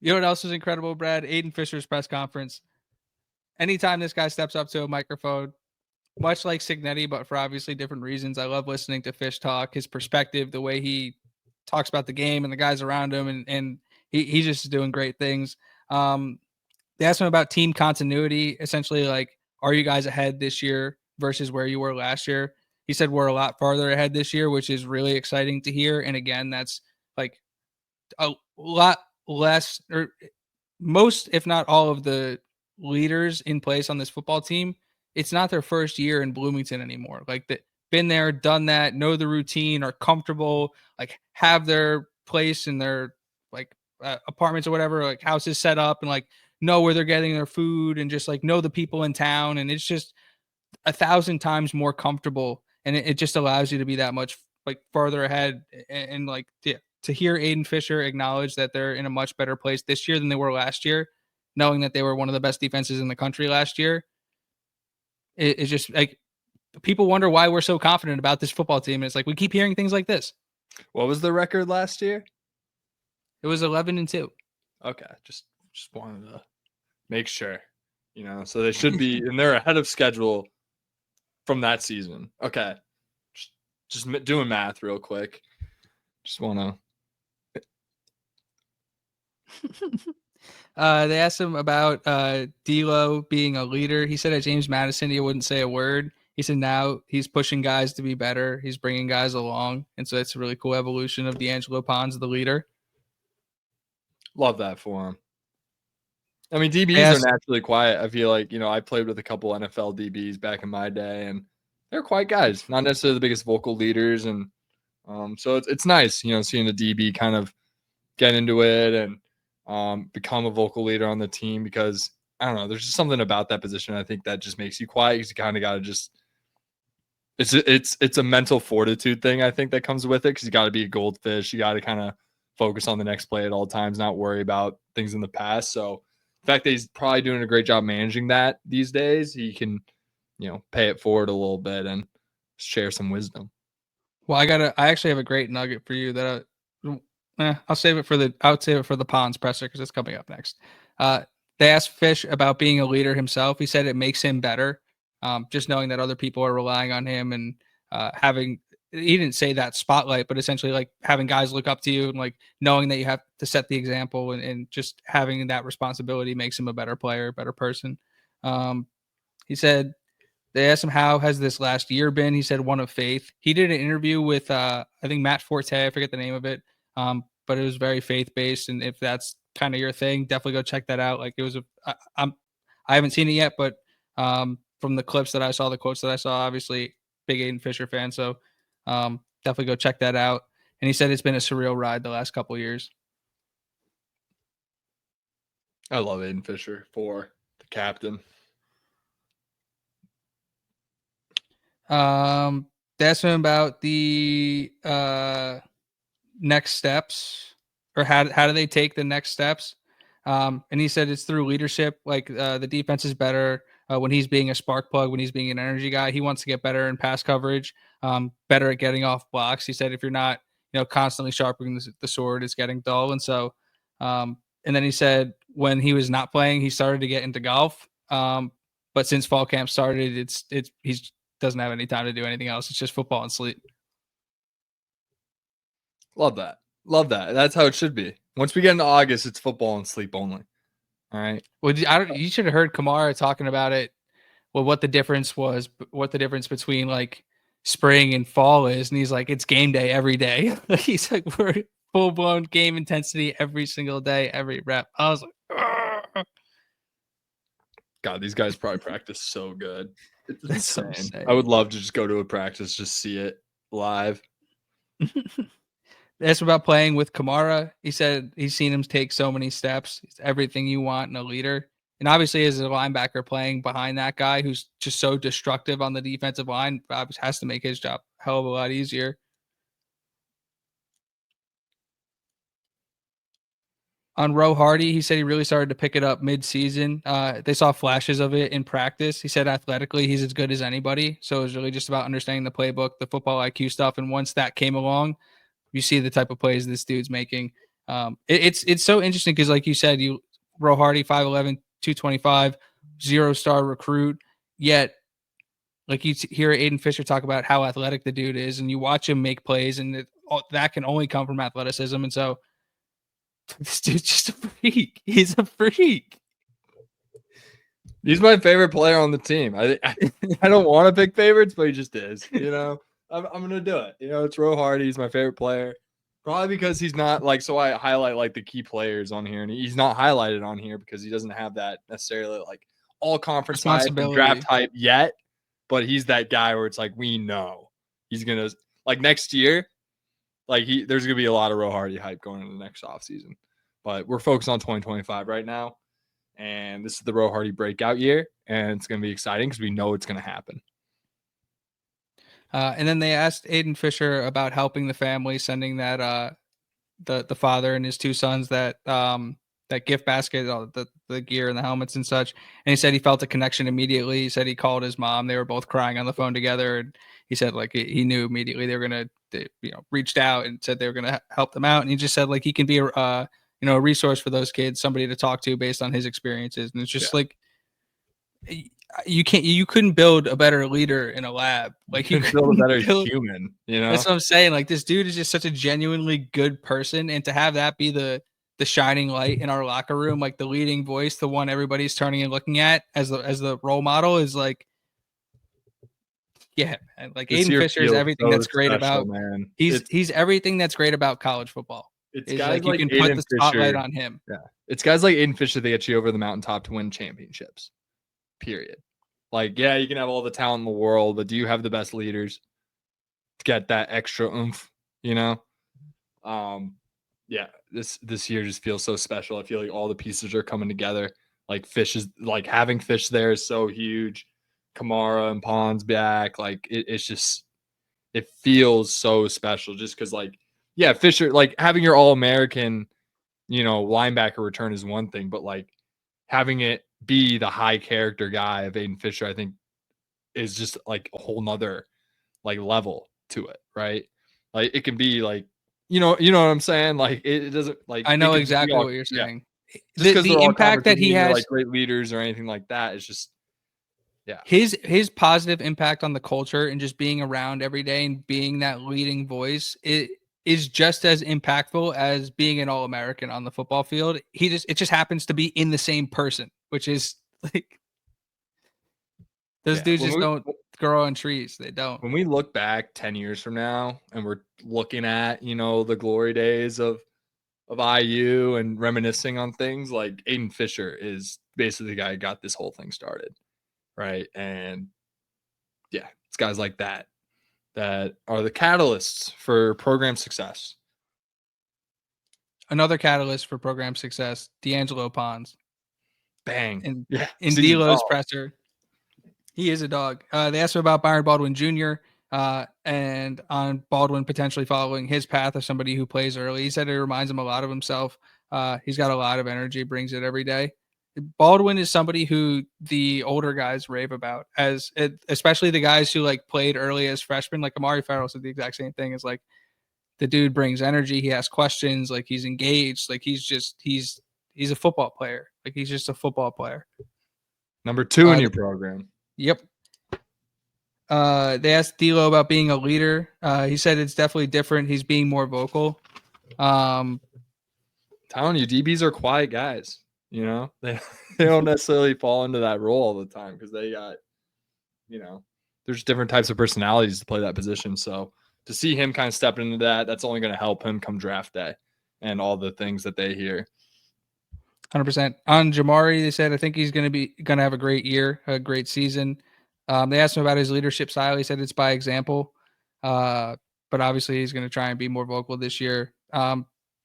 You know what else was incredible, Brad? Aiden Fisher's press conference. Anytime this guy steps up to a microphone, much like Signetti, but for obviously different reasons, I love listening to Fish talk, his perspective, the way he talks about the game and the guys around him, and he's just doing great things. They asked him about team continuity, essentially like, are you guys ahead this year versus where you were last year? He said we're a lot farther ahead this year, which is really exciting to hear. And again, that's like a lot less, or most, if not all of the leaders in place on this football team, it's not their first year in Bloomington anymore. Like, that, been there, done that, know the routine, are comfortable, like have their place in their like apartments or whatever, like houses set up, and like know where they're getting their food, and just like know the people in town. And it's just 1,000 times more comfortable, and it just allows you to be that much like farther ahead. And like, yeah, to hear Aiden Fisher acknowledge that they're in a much better place this year than they were last year, knowing that they were one of the best defenses in the country last year, it's just like, people wonder why we're so confident about this football team. And it's like, we keep hearing things like this. What was the record last year? It was 11-2. Okay, just wanted to make sure, so they should be, and they're ahead of schedule from that season. Okay, just doing math real quick. Just want to. They asked him about D'Lo being a leader. He said at James Madison he wouldn't say a word. He said now he's pushing guys to be better. He's bringing guys along, and so it's a really cool evolution of D'Angelo Pons, the leader. Love that for him. I mean, DBs are naturally quiet. I feel like, I played with a couple NFL DBs back in my day, and they're quiet guys, not necessarily the biggest vocal leaders. And so it's nice, seeing the DB kind of get into it and become a vocal leader on the team, because I don't know, there's just something about that position. I think that just makes you quiet. You kind of got to just, it's a mental fortitude thing, I think, that comes with it, because you got to be a goldfish. You got to kind of focus on the next play at all times, not worry about things in the past. So the fact that he's probably doing a great job managing that these days, he can, pay it forward a little bit and share some wisdom. Well, I actually have a great nugget for you that I'll save it for the Pons presser, because it's coming up next. They asked Fish about being a leader himself. He said it makes him better. Just knowing that other people are relying on him, and having, he didn't say that spotlight, but essentially like having guys look up to you, and like knowing that you have to set the example, and just having that responsibility makes him a better player, better person. He said, they asked him, how has this last year been? He said, one of faith. He did an interview with, I think, Matt Forte. I forget the name of it. But it was very faith-based. And if that's kind of your thing, definitely go check that out. Like, it was I haven't seen it yet, but from the clips that I saw, the quotes that I saw, obviously big Aiden Fisher fan. So definitely go check that out. And he said it's been a surreal ride the last couple of years. I love Aiden Fisher for the captain. They asked him about the next steps, or how do they take the next steps. And he said it's through leadership. Like, the defense is better when he's being a spark plug, when he's being an energy guy. He wants to get better in pass coverage, better at getting off blocks. He said if you're not, constantly sharpening the sword, it's getting dull. And so, and then he said when he was not playing, he started to get into golf. But since fall camp started, he's doesn't have any time to do anything else. It's just football and sleep. Love that. That's how it should be. Once we get into August, it's football and sleep only. All right. Well, you should have heard Kamara talking about it. Well, what the difference between like spring and fall is. And he's like, it's game day every day. He's like, we're full blown game intensity every single day, every rep. I was like, argh. God, these guys probably practice so good. That's so insane. I would love to just go to a practice, just see it live. That's about playing with Kamara. He said he's seen him take so many steps. It's everything you want in a leader. And obviously, as a linebacker playing behind that guy who's just so destructive on the defensive line, has to make his job a hell of a lot easier. On Roe Hardy, he said he really started to pick it up mid-season. They saw flashes of it in practice. He said athletically, he's as good as anybody. So it was really just about understanding the playbook, the football IQ stuff. And once that came along, you see the type of plays this dude's making. It's so interesting because, like you said, you Ro Hardy, 5'11", 225, 0-star recruit, yet like you hear Aiden Fisher talk about how athletic the dude is, and you watch him make plays, and that can only come from athleticism. And so this dude's just a freak. He's a freak. He's my favorite player on the team. I don't want to pick favorites, but he just is. I'm gonna do it. It's Ro Hardy. He's my favorite player. Probably because he's not like, so I highlight like the key players on here, and he's not highlighted on here because he doesn't have that necessarily like all conference hype and draft hype yet. But he's that guy where it's like, we know he's gonna, like, next year, like there's gonna be a lot of Ro Hardy hype going into the next offseason. But we're focused on 2025 right now. And this is the Ro Hardy breakout year, and it's going to be exciting because we know it's going to happen. And then they asked Aiden Fisher about helping the family, sending that the father and his two sons that gift basket, the gear and the helmets and such. And he said he felt a connection immediately. He said he called his mom. They were both crying on the phone together, and he said like he knew immediately they were gonna, reached out and said they were gonna help them out. And he just said like he can be a resource for those kids, somebody to talk to based on his experiences. And it's just like you couldn't build a better leader in a lab. Like you couldn't build a better human. That's what I'm saying. Like this dude is just such a genuinely good person, and to have that be the shining light in our locker room, like the leading voice, the one everybody's turning and looking at as the role model, is like, yeah, man. Like Aiden Fisher is everything that's great about, man. He's everything that's great about college football. It's guys like you can Aiden put the spotlight on him. Yeah, it's guys like Aiden Fisher that get you over the mountaintop to win championships. Period. Like, yeah, you can have all the talent in the world, but do you have the best leaders to get that extra oomph? Yeah, this year just feels so special. I feel like all the pieces are coming together. Like having Fish there is so huge. Kamara and Pond's back. Like it's just, it feels so special just because, like, yeah, Fisher, like having your All-American, linebacker return is one thing, but like having it be the high character guy of Aiden Fisher, I think is just like a whole nother like level to it, right? Like it can be like, you know what I'm saying? Like it doesn't, like, I know exactly what you're saying. Yeah. Just because the impact that he has, like great leaders or anything like that, is just, yeah. His positive impact on the culture and just being around every day and being that leading voice, it is just as impactful as being an All-American on the football field. It just happens to be in the same person, which is like, those dudes just don't grow on trees. They don't. When we look back 10 years from now and we're looking at, the glory days of IU and reminiscing on things, like Aiden Fisher is basically the guy who got this whole thing started. Right. And yeah, it's guys like that are the catalysts for program success. Another catalyst for program success, D'Angelo Pons. Bang. In D'Lo's presser. He is a dog. They asked him about Byron Baldwin Jr. And on Baldwin potentially following his path of somebody who plays early. He said it reminds him a lot of himself. He's got a lot of energy, brings it every day. Baldwin is somebody who the older guys rave about, especially the guys who like played early as freshmen. Like Amari Farrell said the exact same thing. Is like, the dude brings energy. He asks questions. Like he's engaged. Like he's a football player. Like he's just a football player. Number 2 in your program. Yep. They asked D'Lo about being a leader. He said it's definitely different. He's being more vocal. Telling you, DBs are quiet guys. They don't necessarily fall into that role all the time because they got, there's different types of personalities to play that position. So to see him kind of step into that's only going to help him come draft day and all the things that they hear. 100%. On Jamari, they said, I think he's going to have a great year, a great season. They asked him about his leadership style. He said it's by example, but obviously he's going to try and be more vocal this year.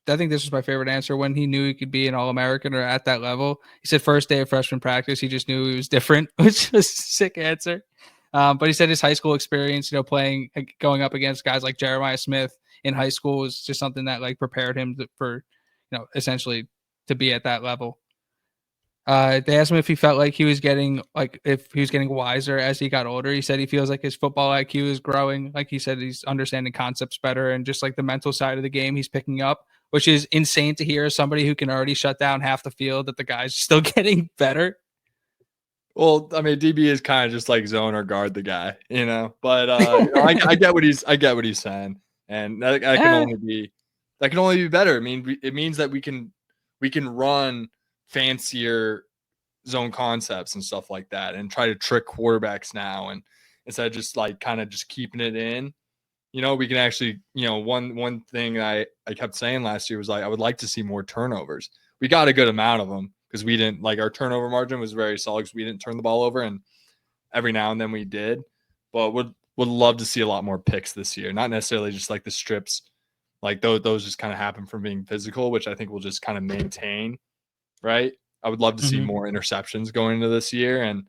I think this was my favorite answer. When he knew he could be an All-American or at that level, he said first day of freshman practice, he just knew he was different, which was a sick answer. But he said his high school experience, going up against guys like Jeremiah Smith in high school was just something that like prepared him for essentially to be at that level. They asked him if he felt like if he was getting wiser as he got older. He said he feels like his football IQ is growing. Like he said, he's understanding concepts better and just like the mental side of the game he's picking up, which is insane to hear. Somebody who can already shut down half the field, that the guy's still getting better. Well, I mean, DB is kind of just like zone or guard the guy, you know. But you know, I get what he's saying, and that can only be better. I mean, it means that we can run fancier zone concepts and stuff like that, and try to trick quarterbacks now, and instead of just like kind of just keeping it in. You know, we can actually, you know, one thing I kept saying last year was like, I would like to see more turnovers. We got a good amount of them because we didn't, like, our turnover margin was very solid because we didn't turn the ball over, and every now and then we did. But would love to see a lot more picks this year. Not necessarily just like the strips, like those just kind of happen from being physical, which I think we'll just kind of maintain, right? I would love to see more interceptions going into this year, and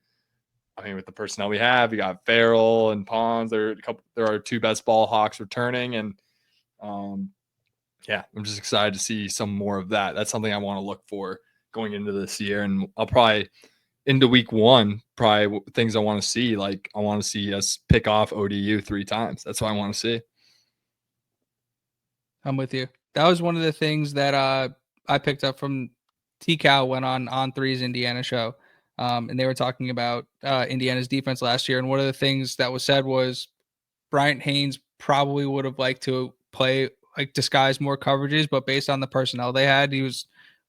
I mean, with the personnel we have, you got Farrell and Pons. There are two best ball hawks returning, and yeah, I'm just excited to see some more of that. That's something I want to look for going into this year, and I'll probably into week 1, probably things I want to see. Like I want to see us pick off ODU 3 times. That's what I want to see. I'm with you. That was one of the things that I picked up from T-Cal went on Three's Indiana show. And they were talking about Indiana's defense last year. And one of the things that was said was Bryant Haynes probably would have liked to play, like, disguise more coverages, but based on the personnel they had, he was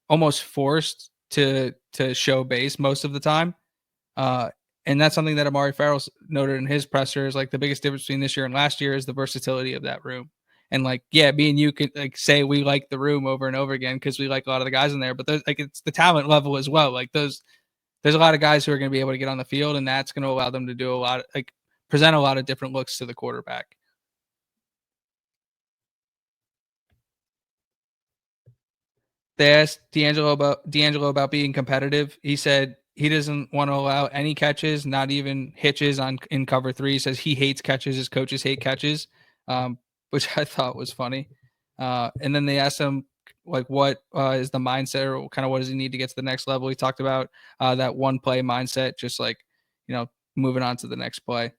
almost forced to show base most of the time. And that's something that Amari Farrell noted in his presser is like the biggest difference between this year and last year is the versatility of that room. And like, yeah, me and you can like say we like the room over and over again because we like a lot of the guys in there, but like it's the talent level as well. Like there's a lot of guys who are going to be able to get on the field, and that's going to allow them to do a lot of, like, present a lot of different looks to the quarterback. They asked D'Angelo about being competitive. He said he doesn't want to allow any catches, not even hitches in cover 3. He says he hates catches. His coaches hate catches, which I thought was funny. And then they asked him, like, what is the mindset, or kind of what does he need to get to the next level? He talked about that one play mindset, just like, you know, moving on to the next play.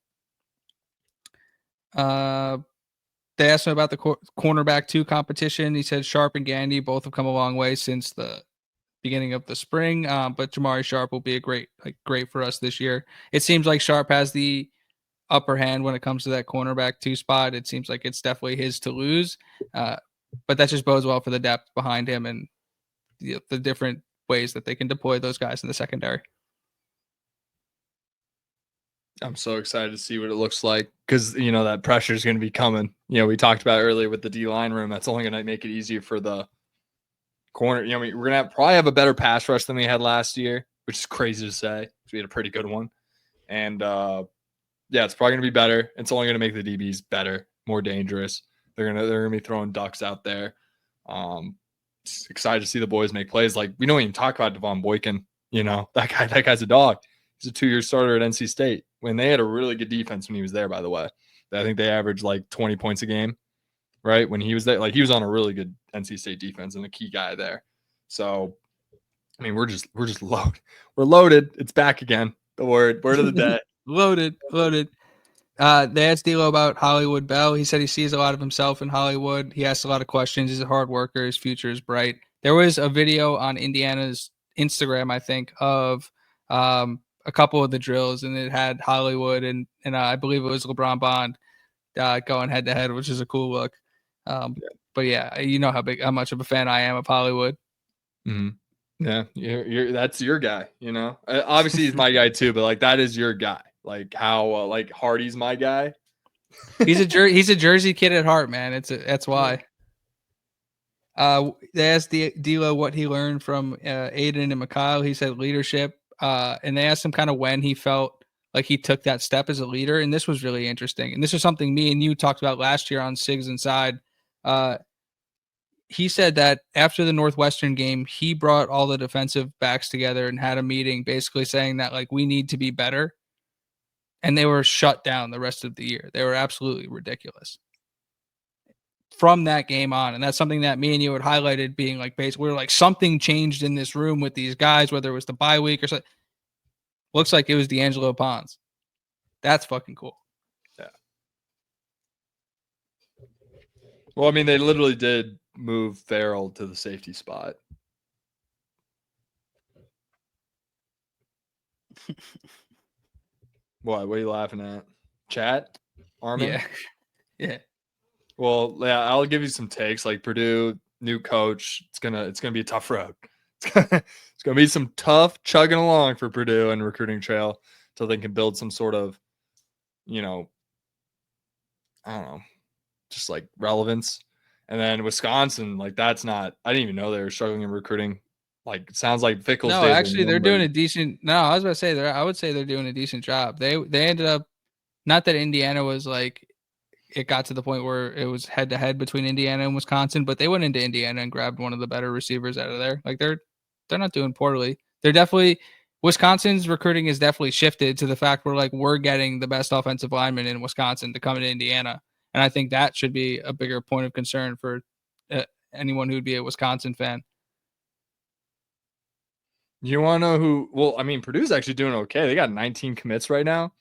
They asked him about the cornerback 2 competition. He said Sharp and Gandy both have come a long way since the beginning of the spring, but Jamari Sharp will be great for us this year. It seems like Sharp has the upper hand when it comes to that cornerback 2 spot. It seems like it's definitely his to lose, but that just bodes well for the depth behind him and the different ways that they can deploy those guys in the secondary. I'm so excited to see what it looks like because, you know, that pressure is going to be coming. You know, we talked about earlier with the D-line room. That's only going to make it easier for the corner. You know, we're going to probably have a better pass rush than we had last year, which is crazy to say. We had a pretty good one. And, yeah, it's probably going to be better. It's only going to make the DBs better, more dangerous. They're going to be throwing ducks out there. Excited to see the boys make plays. Like, we don't even talk about Devon Boykin. You know, that guy's a dog. He's a 2-year starter at NC State when they had a really good defense when he was there, by the way. I think they averaged like 20 points a game, right? When he was there, like he was on a really good NC State defense and a key guy there. So, I mean, we're just loaded. We're loaded. It's back again. The word of the day. Loaded. They asked D'Lo about Hollywood Bell. He said he sees a lot of himself in Hollywood. He asked a lot of questions. He's a hard worker. His future is bright. There was a video on Indiana's Instagram, I think, of a couple of the drills, and it had Hollywood and I believe it was LeBron Bond going head to head, which is a cool look. But yeah, you know how much of a fan I am of Hollywood. Mm-hmm. Yeah, you're that's your guy. You know, obviously he's my guy too, but like that is your guy. Like how like Hardy's my guy. He's a Jersey kid at heart, man. That's why. They asked D'Lo what he learned from Aiden and Mikhail. He said leadership. And they asked him kind of when he felt like he took that step as a leader. And this was really interesting. And this is something me and you talked about last year on Sigs Inside. He said that after the Northwestern game, he brought all the defensive backs together and had a meeting basically saying that, like, we need to be better. And they were shut down the rest of the year. They were absolutely ridiculous from that game on. And that's something that me and you had highlighted, being like, basically, we're like, something changed in this room with these guys, whether it was the bye week or something. Looks like it was D'Angelo Pons. That's fucking cool. Yeah. Well, I mean, they literally did move Farrell to the safety spot. What are you laughing at? Chat? Armin? Yeah. Yeah. Well, yeah, I'll give you some takes. Like Purdue, new coach. It's gonna be a tough road. It's gonna be some tough chugging along for Purdue and recruiting trail until they can build some sort of, I don't know, just like relevance. And then Wisconsin, like that's not. I didn't even know they were struggling in recruiting. Like it sounds like Fickle's No, days actually, are they're doing a numbered. decent. No, I was about to say I would say they're doing a decent job. They ended up, not that Indiana was like, it got to the point where it was head to head between Indiana and Wisconsin, but they went into Indiana and grabbed one of the better receivers out of there. Like they're not doing poorly. They're definitely, Wisconsin's recruiting is definitely shifted to the fact where like we're getting the best offensive lineman in Wisconsin to come into Indiana, and I think that should be a bigger point of concern for anyone who would be a Wisconsin fan. You want to know who? Well, I mean, Purdue's actually doing okay. They got 19 commits right now.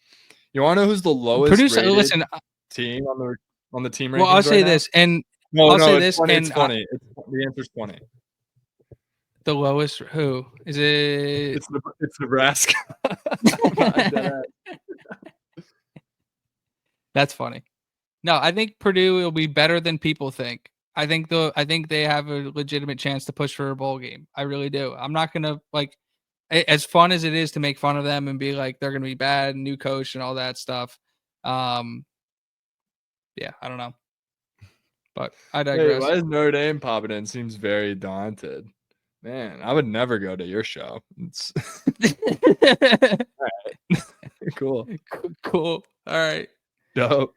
You want to know who's the lowest Purdue, rated listen. team on the team Well, I'll rankings right say now? this, and No, I'll say it's this, 20. and It's 20. The answer's 20. the lowest. Who is it? It's Nebraska. I'm dead ass. That's funny. No, I think Purdue will be better than people think. I think they have a legitimate chance to push for a bowl game. I really do. I'm not gonna like, as fun as it is to make fun of them and be like they're gonna be bad, new coach and all that stuff. Yeah, I don't know, but I Hey, digress. why is Notre Dame popping in? Seems very daunted. Man, I would never go to your show. It's all right. Cool. Cool. All right. Dope.